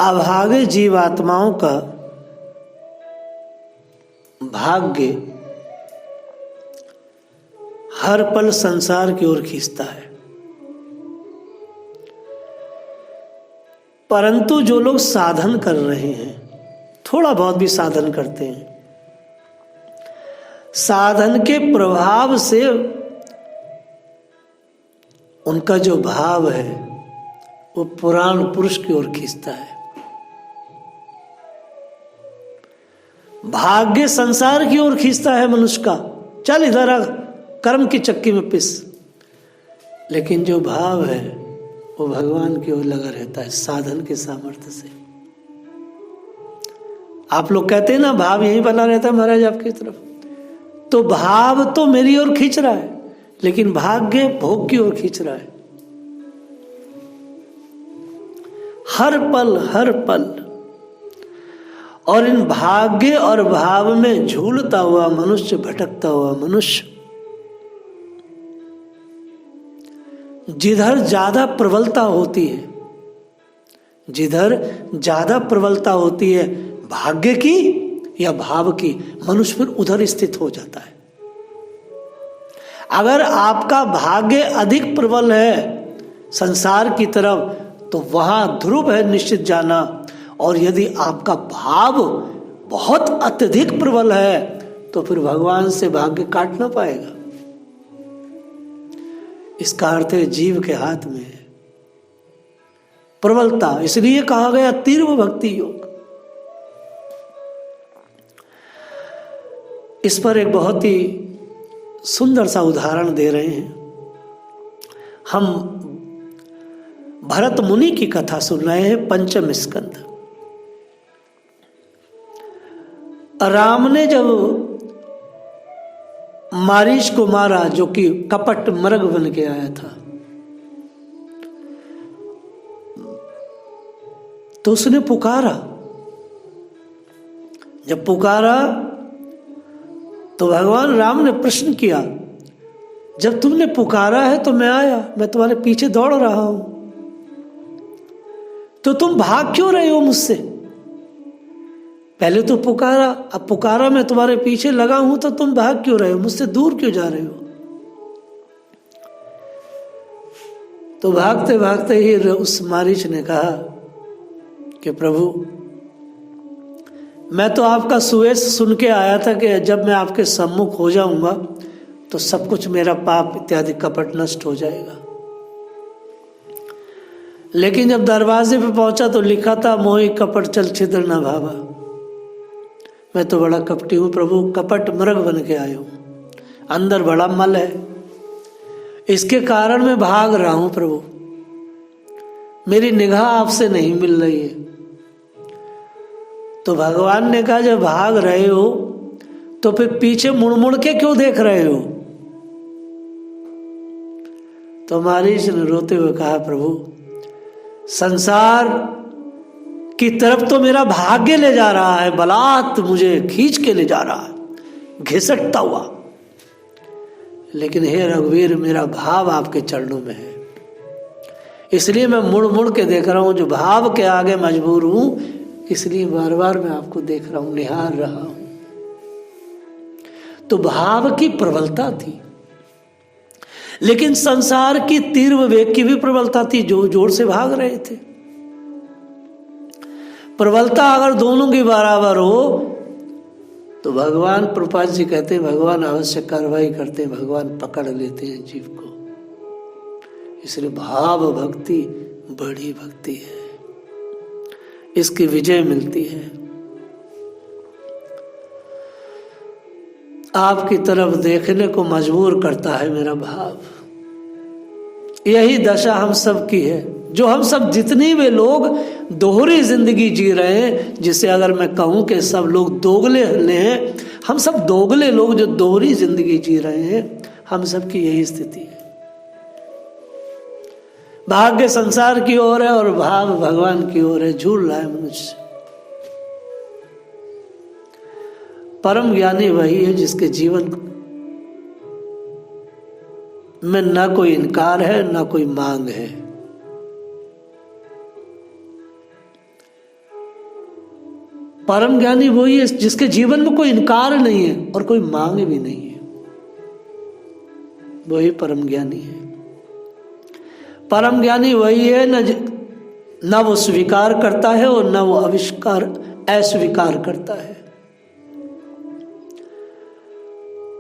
अभागे जीवात्माओं का भाग्य हर पल संसार की ओर खींचता है, परंतु जो लोग साधन कर रहे हैं, थोड़ा बहुत भी साधन करते हैं, साधन के प्रभाव से उनका जो भाव है वो पुराण पुरुष की ओर खींचता है। भाग्य संसार की ओर खींचता है मनुष्य का, चल इधर आ, कर्म की चक्की में पिस। लेकिन जो भाव है वो भगवान की ओर लगा रहता है साधन के सामर्थ्य से। आप लोग कहते हैं ना भाव यहीं बना रहता है महाराज आपकी तरफ, तो भाव तो मेरी ओर खींच रहा है, लेकिन भाग्य भोग की ओर खींच रहा है। हर पल और इन भाग्य और भाव में झूलता हुआ मनुष्य, भटकता हुआ मनुष्य, जिधर ज्यादा प्रबलता होती है, जिधर ज्यादा प्रबलता होती है भाग्य की या भाव की, मनुष्य फिर उधर स्थित हो जाता है। अगर आपका भाग्य अधिक प्रबल है संसार की तरफ तो वहां ध्रुव है निश्चित जाना, और यदि आपका भाव बहुत अत्यधिक प्रबल है तो फिर भगवान से भाग्य काट ना पाएगा। इसका अर्थ है जीव के हाथ में है प्रबलता, इसलिए कहा गया तीव्र भक्ति योग। इस पर एक बहुत ही सुंदर सा उदाहरण दे रहे हैं। हम भरत मुनि की कथा सुन रहे हैं, पंचम स्कंद। राम ने जब मारीच को मारा, जो कि कपट मृग बन के आया था, तो उसने पुकारा। जब पुकारा तो भगवान राम ने प्रश्न किया, जब तुमने पुकारा है तो मैं आया, मैं तुम्हारे पीछे दौड़ रहा हूं, तो तुम भाग क्यों रहे हो मुझसे? पहले तो पुकारा, अब पुकारा मैं तुम्हारे पीछे लगा हूं तो तुम भाग क्यों रहे हो, मुझसे दूर क्यों जा रहे हो? तो भागते भागते ही उस मारीच ने कहा कि प्रभु, मैं तो आपका सुवेश सुन के आया था कि जब मैं आपके सम्मुख हो जाऊंगा तो सब कुछ मेरा पाप इत्यादि कपट नष्ट हो जाएगा। लेकिन जब दरवाजे पे पहुंचा तो लिखा था मोहि कपट चल छिद्र न भावा। मैं तो बड़ा कपटी हूं प्रभु, कपट मृग बन के आया हूं, अंदर बड़ा मल है, इसके कारण मैं भाग रहा हूं प्रभु, मेरी निगाह आपसे नहीं मिल रही है। तो भगवान ने कहा जब भाग रहे हो तो फिर पीछे मुड़ मुड़ के क्यों देख रहे हो? तो मारीच ने रोते हुए कहा प्रभु, संसार की तरफ तो मेरा भाग्य ले जा रहा है, बलात् मुझे खींच के ले जा रहा है, घिसटता हुआ, लेकिन हे रघुवीर मेरा भाव आपके चरणों में है, इसलिए मैं मुड़ मुड़ के देख रहा हूं, जो भाव के आगे मजबूर हूं, इसलिए बार बार मैं आपको देख रहा हूं, निहार रहा हूं। तो भाव की प्रबलता थी, लेकिन संसार की तीव्र वेग की भी प्रबलता थी, जो जोर से भाग रहे थे। प्रबलता अगर दोनों की बराबर हो तो भगवान, प्रभुपाद जी कहते हैं, भगवान अवश्य कार्रवाई करते हैं, भगवान पकड़ लेते हैं जीव को। इसलिए भाव भक्ति बड़ी भक्ति है, इसकी विजय मिलती है। आपकी तरफ देखने को मजबूर करता है मेरा भाव। यही दशा हम सब की है, जो हम सब जितनी भी लोग दोहरी जिंदगी जी रहे हैं, जिसे अगर मैं कहूं कि सब लोग दोगले हैं, हम सब दोगले लोग जो दोहरी जिंदगी जी रहे हैं, हम सब की यही स्थिति है। भाग्य संसार की ओर है और भाव भगवान की ओर है, झूल रहा है मनुष्य। परम ज्ञानी वही है जिसके जीवन में ना कोई इनकार है, ना कोई मांग है। परम ज्ञानी वही है जिसके जीवन में कोई इनकार नहीं है और कोई मांग भी नहीं है, वही परम ज्ञानी है। परम ज्ञानी वही है न वो स्वीकार करता है और न वो अस्वीकार करता है।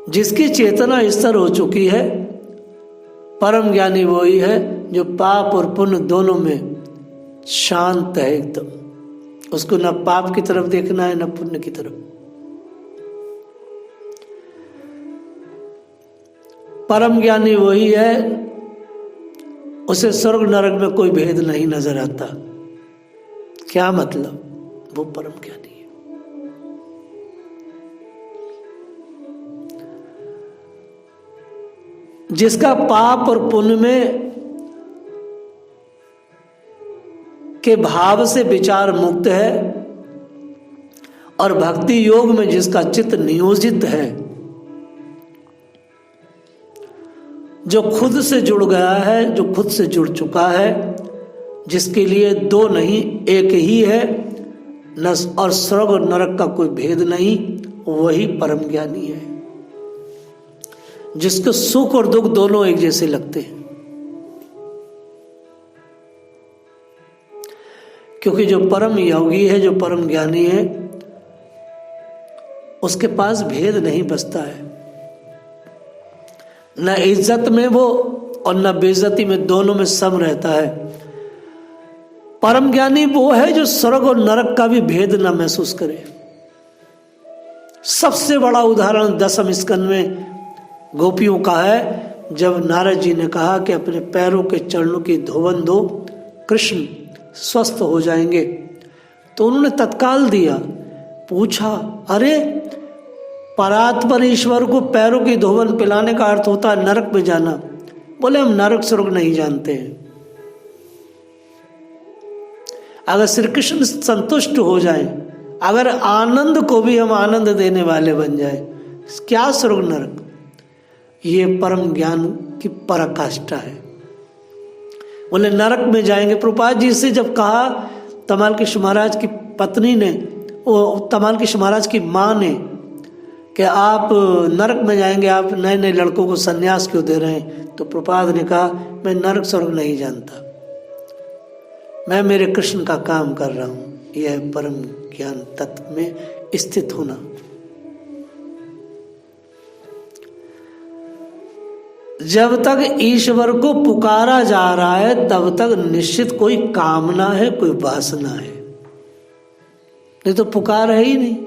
जिसकी चेतना स्तर हो चुकी है, परम ज्ञानी वही है जो पाप और पुण्य दोनों में शांत है एकदम। उसको न पाप की तरफ देखना है न पुण्य की तरफ। परम ज्ञानी वही है, उसे स्वर्ग नरक में कोई भेद नहीं नजर आता। क्या मतलब? वो परम ज्ञानी है। जिसका पाप और पुण्य में के भाव से विचार मुक्त है और भक्ति योग में जिसका चित्त नियोजित है, जो खुद से जुड़ गया है, जो खुद से जुड़ चुका है, जिसके लिए दो नहीं एक ही है और स्वर्ग और नरक का कोई भेद नहीं, वही परम ज्ञानी है। जिसको सुख और दुख दोनों एक जैसे लगते हैं, क्योंकि जो परम योगी है, जो परम ज्ञानी है, उसके पास भेद नहीं बचता है। न इज्जत में वो और न बेइज्जती में, दोनों में सम रहता है। परम ज्ञानी वो है जो स्वर्ग और नरक का भी भेद न महसूस करे। सबसे बड़ा उदाहरण 10वें स्कंद में गोपियों का है, जब नारद जी ने कहा कि अपने पैरों के चरणों की धोवन दो, कृष्ण स्वस्थ हो जाएंगे, तो उन्होंने तत्काल दिया। पूछा, अरे परात्पर ईश्वर को पैरों की धोवन पिलाने का अर्थ होता है नरक में जाना। बोले हम नरक स्वर्ग नहीं जानते हैं। अगर श्री कृष्ण संतुष्ट हो जाएं, अगर आनंद को भी हम आनंद देने वाले बन जाए, क्या स्वर्ग नरक? ये परम ज्ञान की पराकाष्ठा है। बोले नरक में जाएंगे। प्रभुपाद जी से जब कहा तमाल कृष्ण महाराज की पत्नी ने, वो तमाल कृष्ण महाराज की माँ ने, कि आप नरक में जाएंगे, आप नए नए लड़कों को सन्यास क्यों दे रहे हैं? तो प्रभुपाद ने कहा, मैं नरक स्वर्ग नहीं जानता, मैं मेरे कृष्ण का काम कर रहा हूं। यह परम ज्ञान तत्व में स्थित होना। जब तक ईश्वर को पुकारा जा रहा है, तब तक निश्चित कोई कामना है, कोई वासना है, नहीं तो पुकार है ही नहीं।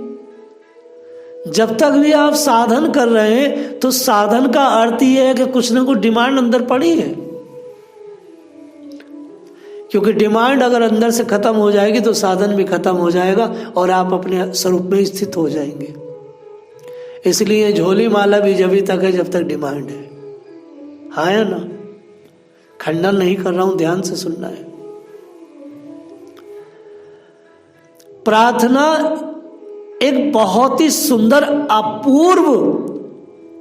जब तक भी आप साधन कर रहे हैं, तो साधन का अर्थ यह है कि कुछ ना कुछ डिमांड अंदर पड़ी है। क्योंकि डिमांड अगर अंदर से खत्म हो जाएगी तो साधन भी खत्म हो जाएगा और आप अपने स्वरूप में स्थित हो जाएंगे। इसलिए झोली माला भी जब तक है जब तक डिमांड है। हाँ या ना? खंडन नहीं कर रहा हूं, ध्यान से सुनना है। प्रार्थना एक बहुत ही सुंदर अपूर्व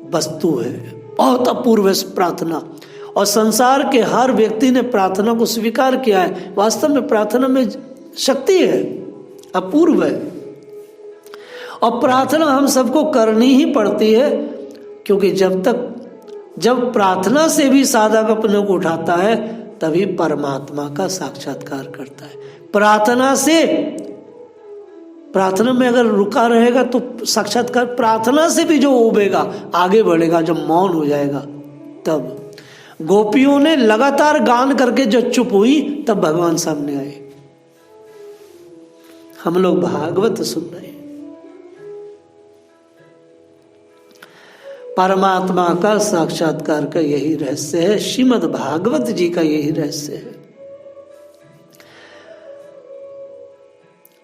वस्तु है, बहुत अपूर्व है प्रार्थना। और संसार के हर व्यक्ति ने प्रार्थना को स्वीकार किया है। वास्तव में प्रार्थना में शक्ति है, अपूर्व है। और प्रार्थना हम सबको करनी ही पड़ती है, क्योंकि जब प्रार्थना से भी साधक अपने को उठाता है, तभी परमात्मा का साक्षात्कार करता है। प्रार्थना में अगर रुका रहेगा तो साक्षात्कार, प्रार्थना से भी जो उबेगा, आगे बढ़ेगा, जब मौन हो जाएगा तब। गोपियों ने लगातार गान करके जो चुप हुई, तब भगवान सामने आए। हम लोग भागवत सुन रहे हैं। परमात्मा का साक्षात्कार का यही रहस्य है, श्रीमद् भागवत जी का यही रहस्य है।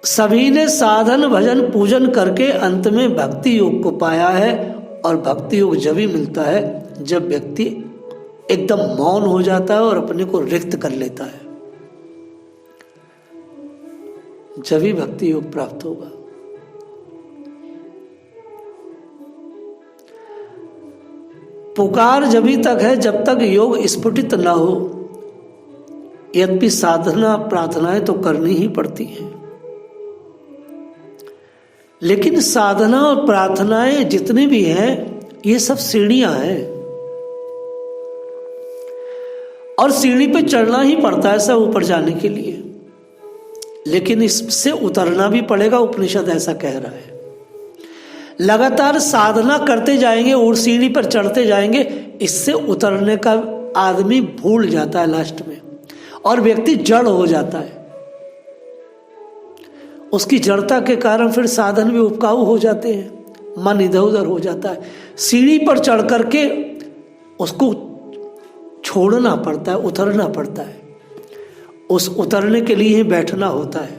सभी ने साधन भजन पूजन करके अंत में भक्ति योग को पाया है। और भक्ति योग जब ही मिलता है जब व्यक्ति एकदम मौन हो जाता है और अपने को रिक्त कर लेता है, जब ही भक्ति योग प्राप्त होगा। पुकार जब तक है जब तक योग स्फुटित ना हो। यद्यपि साधना प्रार्थनाएं तो करनी ही पड़ती हैं। लेकिन साधना और प्रार्थनाएं जितनी भी हैं ये सब सीढ़ियां हैं, और सीढ़ी पे चढ़ना ही पड़ता है सब ऊपर जाने के लिए, लेकिन इससे उतरना भी पड़ेगा। उपनिषद ऐसा कह रहा है। लगातार साधना करते जाएंगे और सीढ़ी पर चढ़ते जाएंगे, इससे उतरने का आदमी भूल जाता है लास्ट में, और व्यक्ति जड़ हो जाता है। उसकी जड़ता के कारण फिर साधन भी उपकाऊ हो जाते हैं, मन इधर उधर हो जाता है। सीढ़ी पर चढ़ करके उसको छोड़ना पड़ता है, उतरना पड़ता है। उस उतरने के लिए ही बैठना होता है।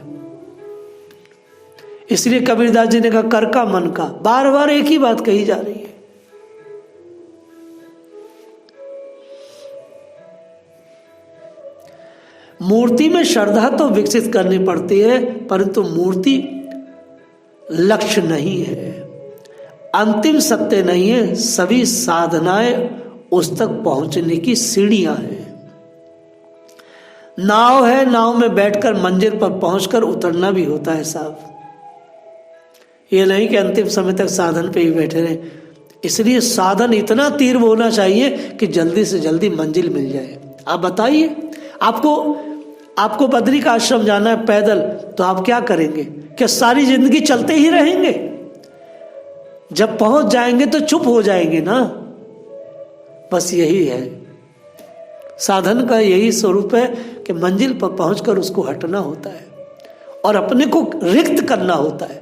इसलिए कबीरदास जी ने कहा कर का मन का, बार बार एक ही बात कही जा रही है। मूर्ति में श्रद्धा तो विकसित करनी पड़ती है, परंतु मूर्ति लक्ष्य नहीं है, अंतिम सत्य नहीं है। सभी साधनाएं उस तक पहुंचने की सीढ़ियां हैं। नाव है, नाव में बैठकर मंजिल पर पहुंचकर उतरना भी होता है साहब। ये नहीं कि अंतिम समय तक साधन पे ही बैठे रहे। इसलिए साधन इतना तीव्र होना चाहिए कि जल्दी से जल्दी मंजिल मिल जाए। आप बताइए, आपको बद्री का आश्रम जाना है पैदल, तो आप क्या करेंगे? क्या सारी जिंदगी चलते ही रहेंगे? जब पहुंच जाएंगे तो चुप हो जाएंगे ना। बस यही है साधन का, यही स्वरूप है कि मंजिल पर पहुंचकर उसको हटना होता है और अपने को रिक्त करना होता है।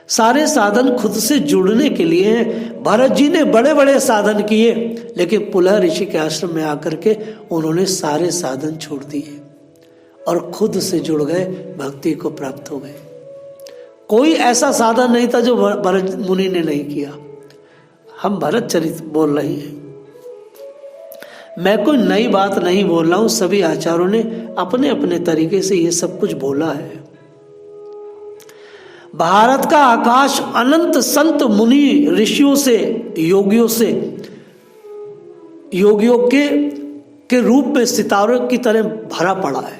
सारे साधन खुद से जुड़ने के लिए हैं। भरत जी ने बड़े बड़े साधन किए, लेकिन पुलह ऋषि के आश्रम में आकर के उन्होंने सारे साधन छोड़ दिए और खुद से जुड़ गए, भक्ति को प्राप्त हो गए। कोई ऐसा साधन नहीं था जो भरत मुनि ने नहीं किया। हम भरत चरित बोल रहे हैं, मैं कोई नई बात नहीं बोल रहा हूं। सभी आचार्यों ने अपने अपने तरीके से ये सब कुछ बोला है। भारत का आकाश अनंत संत मुनि ऋषियों से, योगियों के रूप में सितारों की तरह भरा पड़ा है।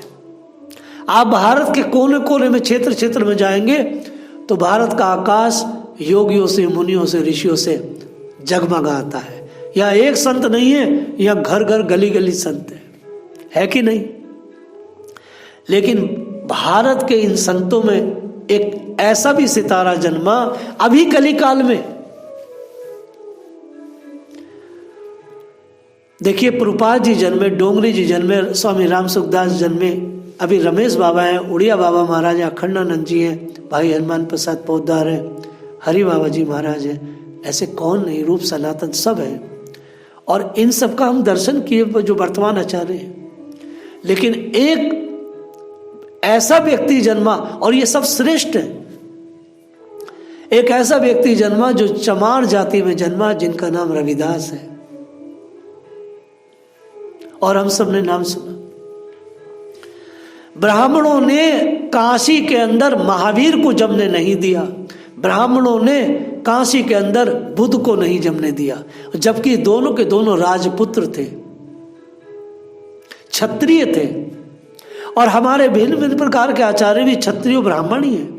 आप भारत के कोने कोने में, क्षेत्र क्षेत्र में जाएंगे तो भारत का आकाश योगियों से, मुनियों से, ऋषियों से जगमगाता है। यह एक संत नहीं है, यह घर घर गली गली संत है कि नहीं? लेकिन भारत के इन संतों में एक ऐसा भी सितारा जन्मा अभी कली काल में। देखिए, प्रभुपाद जी जन्मे, डोंगरी जी जन्मे, स्वामी राम सुखदास जन्मे, अभी रमेश बाबा हैं, उड़िया बाबा महाराज हैं, अखंडानंद जी हैं, भाई हनुमान प्रसाद पोद्दार हैं, हरि बाबा जी महाराज हैं। ऐसे कौन नहीं, रूप सनातन सब है। और इन सब का हम दर्शन किए जो वर्तमान आचार्य हैं। लेकिन एक ऐसा व्यक्ति जन्मा, और ये सब श्रेष्ठ है, एक ऐसा व्यक्ति जन्मा जो चमार जाति में जन्मा, जिनका नाम रविदास है। और हम सब ने नाम सुना। ब्राह्मणों ने काशी के अंदर महावीर को जमने नहीं दिया, ब्राह्मणों ने काशी के अंदर बुद्ध को नहीं जमने दिया, जबकि दोनों के दोनों राजपुत्र थे, क्षत्रिय थे। और हमारे भिन्न भिन्न प्रकार के आचार्य भी क्षत्रिय ब्राह्मण ही हैं।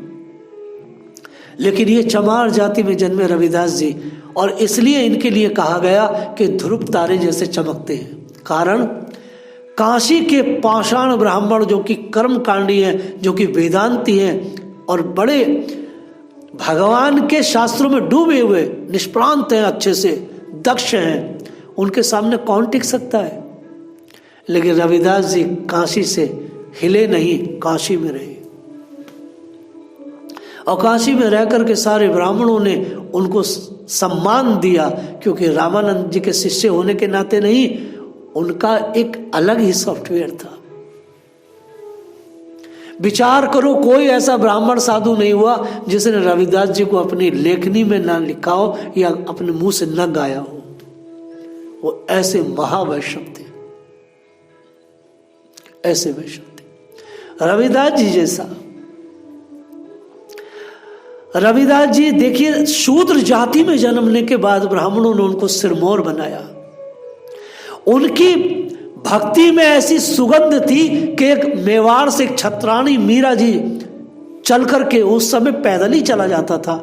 लेकिन ये चमार जाति में जन्मे रविदास जी, और इसलिए इनके लिए कहा गया कि ध्रुव तारे जैसे चमकते हैं। कारण काशी के पाषाण ब्राह्मण जो कि कर्मकांडी हैं, जो कि वेदांती हैं और बड़े भगवान के शास्त्रों में डूबे हुए निष्प्रांत हैं, अच्छे से दक्ष हैं, उनके सामने कौन टिक सकता है? लेकिन रविदास जी काशी से हिले नहीं, काशी में रहे। और काशी में रह करके सारे ब्राह्मणों ने उनको सम्मान दिया, क्योंकि रामानंद जी के शिष्य होने के नाते नहीं, उनका एक अलग ही सॉफ्टवेयर था। विचार करो, कोई ऐसा ब्राह्मण साधु नहीं हुआ जिसने रविदास जी को अपनी लेखनी में न लिखा हो या अपने मुंह से न गाया हो। वो ऐसे महावैष्णव थे, ऐसे वैष्णव थे। रविदास जी जैसा, रविदास जी देखिए, शूद्र जाति में जन्मने के बाद ब्राह्मणों ने उनको सिरमौर बनाया। उनकी भक्ति में ऐसी सुगंध थी कि एक मेवाड़ से एक छत्राणी मीरा जी चल करके, उस समय पैदल ही चला जाता था,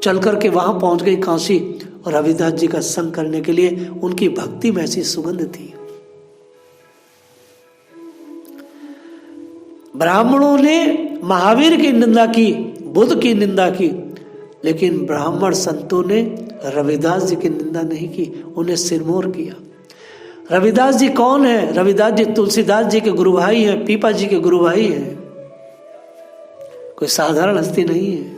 चल करके वहां पहुंच गई काशी और रविदास जी का संग करने के लिए। उनकी भक्ति में ऐसी सुगंध थी। ब्राह्मणों ने महावीर की निंदा की, बुद्ध की निंदा की, लेकिन ब्राह्मण संतों ने रविदास जी की निंदा नहीं की, उन्हें सिरमौर किया। रविदास जी कौन है? रविदास जी तुलसीदास जी के गुरु भाई हैं, पीपा जी के गुरु भाई हैं, कोई साधारण हस्ती नहीं है।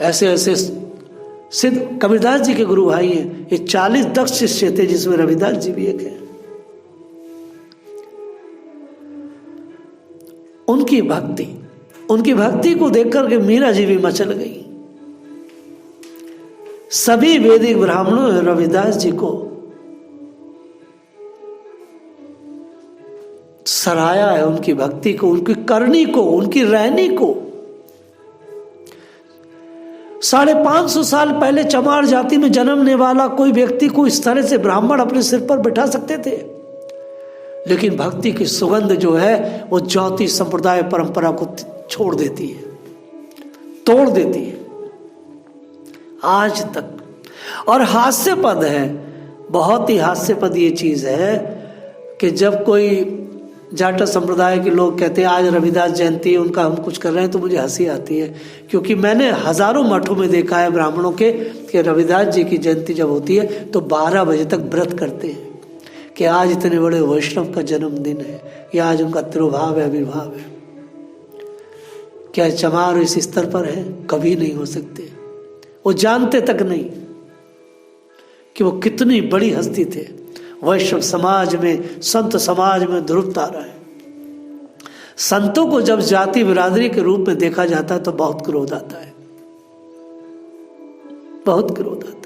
ऐसे ऐसे सिद्ध कबीरदास जी के गुरु भाई हैं। ये 40 दक्ष शिष्य थे जिसमें रविदास जी भी एक है। उनकी भक्ति को देखकर के मीरा जी भी मचल गई। सभी वैदिक ब्राह्मणों ने रविदास जी को सराहा है, उनकी भक्ति को, उनकी करनी को, उनकी रहनी को। 550 साल पहले चमार जाति में जन्मने वाला कोई व्यक्ति को इस तरह से ब्राह्मण अपने सिर पर बैठा सकते थे, लेकिन भक्ति की सुगंध जो है वो जाति संप्रदाय परंपरा को छोड़ देती है, तोड़ देती है आज तक। और हास्यपद है, बहुत ही हास्यपद ये चीज है कि जब कोई जाटा संप्रदाय के लोग कहते हैं आज रविदास जयंती है, उनका हम कुछ कर रहे हैं, तो मुझे हंसी आती है, क्योंकि मैंने हजारों मठों में देखा है ब्राह्मणों के कि रविदास जी की जयंती जब होती है तो 12 बजे तक व्रत करते हैं कि आज इतने बड़े वैष्णव का जन्मदिन है, या आज उनका तिरुभाव है, आविर्भाव है। क्या चमार इस स्तर पर है? कभी नहीं हो सकते। वो जानते तक नहीं कि वो कितनी बड़ी हस्ती थे। वैष्णव समाज में, संत समाज में ध्रुव तारा है। संतों को जब जाति बिरादरी के रूप में देखा जाता है तो बहुत क्रोध आता है, बहुत क्रोध आता है।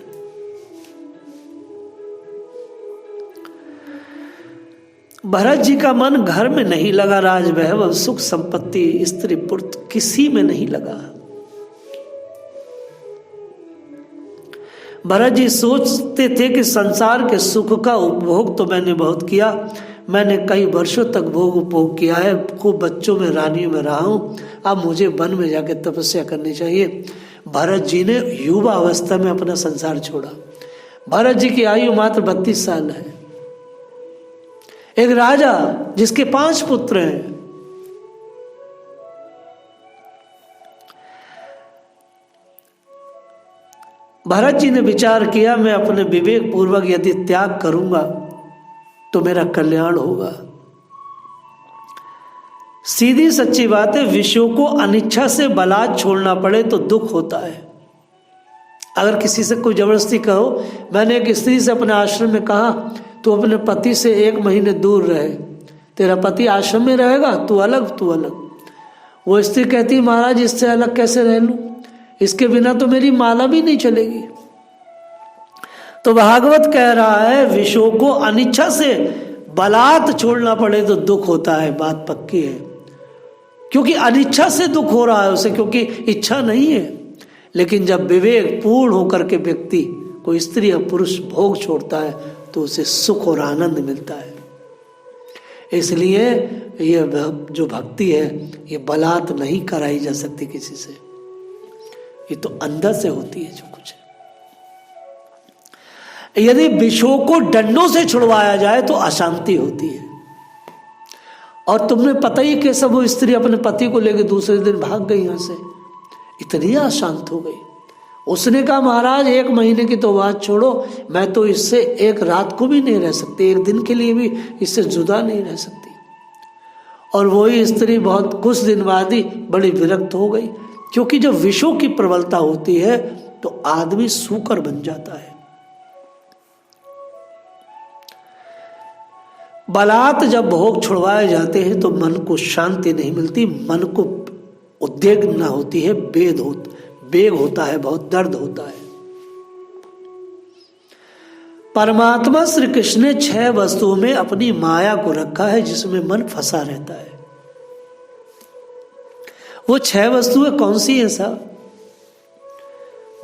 भरत जी का मन घर में नहीं लगा, राज वैभव सुख संपत्ति स्त्री पुत्र किसी में नहीं लगा। भरत जी सोचते थे कि संसार के सुख का उपभोग तो मैंने बहुत किया, मैंने कई वर्षों तक भोग उपभोग किया है, खूब बच्चों में रानियों में रहा हूं, अब मुझे वन में जाकर तपस्या करनी चाहिए। भरत जी ने युवा अवस्था में अपना संसार छोड़ा। भरत जी की आयु मात्र 32 साल है। एक राजा जिसके 5 पुत्र हैं, भरत जी ने विचार किया मैं अपने विवेक पूर्वक यदि त्याग करूंगा तो मेरा कल्याण होगा। सीधी सच्ची बात है, विषयों को अनिच्छा से बलात् छोड़ना पड़े तो दुख होता है। अगर किसी से कोई जबरदस्ती कहो, मैंने एक स्त्री से अपने आश्रम में कहा तू अपने पति से 1 महीने दूर रहे, तेरा पति आश्रम में रहेगा, तू अलग तू अलग। वो स्त्री कहती महाराज इससे अलग कैसे रह लूं, इसके बिना तो मेरी माला भी नहीं चलेगी। तो भागवत कह रहा है विषयों को अनिच्छा से बलात् छोड़ना पड़े तो दुख होता है। बात पक्की है, क्योंकि अनिच्छा से दुख हो रहा है उसे, क्योंकि इच्छा नहीं है। लेकिन जब विवेक पूर्ण होकर के व्यक्ति कोई स्त्री या पुरुष भोग छोड़ता है तो उसे सुख और आनंद मिलता है। इसलिए ये जो भक्ति है ये बलात् नहीं कराई जा सकती किसी से, ये तो अंदर से होती है जो कुछ है। यदि विषयों को डंडों से छुड़वाया जाए तो अशांति होती है। और तुमने पता ही कैसा वो स्त्री अपने पति को लेकर दूसरे दिन भाग गई यहां से, इतनी अशांत हो गई। उसने कहा महाराज 1 महीने की तो बात छोड़ो, मैं तो इससे 1 रात को भी नहीं रह सकती, 1 दिन के लिए भी इससे जुदा नहीं रह सकती। और वही स्त्री बहुत कुछ दिन बाद ही बड़ी विरक्त हो गई, क्योंकि जब विषयों की प्रबलता होती है तो आदमी सूकर बन जाता है। बलात् जब भोग छुड़वाए जाते हैं तो मन को शांति नहीं मिलती, मन को उद्वेगना होती है, बेग होता है, बहुत दर्द होता है। परमात्मा श्री कृष्ण ने 6 वस्तुओं में अपनी माया को रखा है जिसमें मन फंसा रहता है। वो 6 वस्तुएं कौन सी हैं साहब?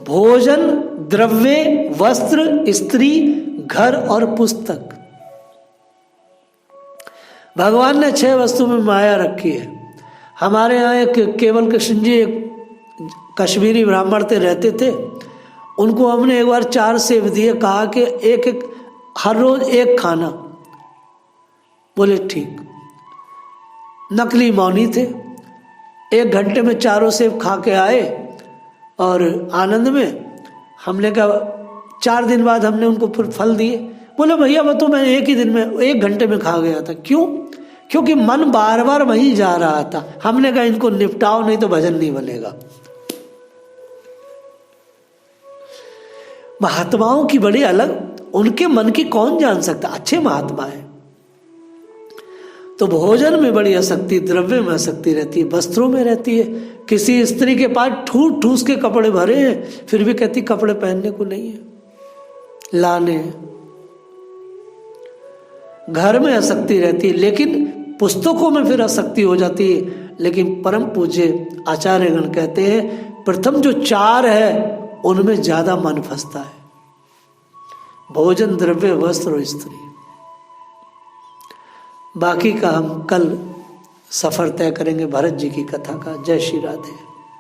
भोजन, द्रव्य, वस्त्र, स्त्री, घर और पुस्तक। भगवान ने 6 वस्तु में माया रखी है। हमारे यहाँ एक केवल कृष्ण जी एक कश्मीरी ब्राह्मण थे, रहते थे। उनको हमने एक बार 4 सेब दिए, कहा कि एक एक हर रोज एक खाना। बोले ठीक। नकली मौनी थे, 1 घंटे में 4 सेब खा के आए और आनंद में। हमने कहा 4 दिन बाद हमने उनको फिर फल दिए। बोले भैया वो तो मैं एक ही दिन में 1 घंटे में खा गया था। क्यों? क्योंकि मन बार बार वहीं जा रहा था। हमने कहा इनको निपटाओ, नहीं तो भजन नहीं बनेगा। महात्माओं की बड़ी अलग, उनके मन की कौन जान सकता। अच्छे महात्मा है तो भोजन में बड़ी आसक्ति, द्रव्य में आसक्ति रहती है, वस्त्रों में रहती है। किसी स्त्री के पास ठूस ठूस के कपड़े भरे हैं, फिर भी कहती कपड़े पहनने को नहीं है, लाने। घर में आसक्ति रहती है, लेकिन पुस्तकों में फिर आसक्ति हो जाती है। लेकिन परम पूज्य आचार्यगण कहते हैं प्रथम जो 4 है उनमें ज्यादा मन फंसता है, भोजन, द्रव्य, वस्त्र और स्त्री। बाकी का हम कल सफर तय करेंगे भरत जी की कथा का। जय श्री राधे।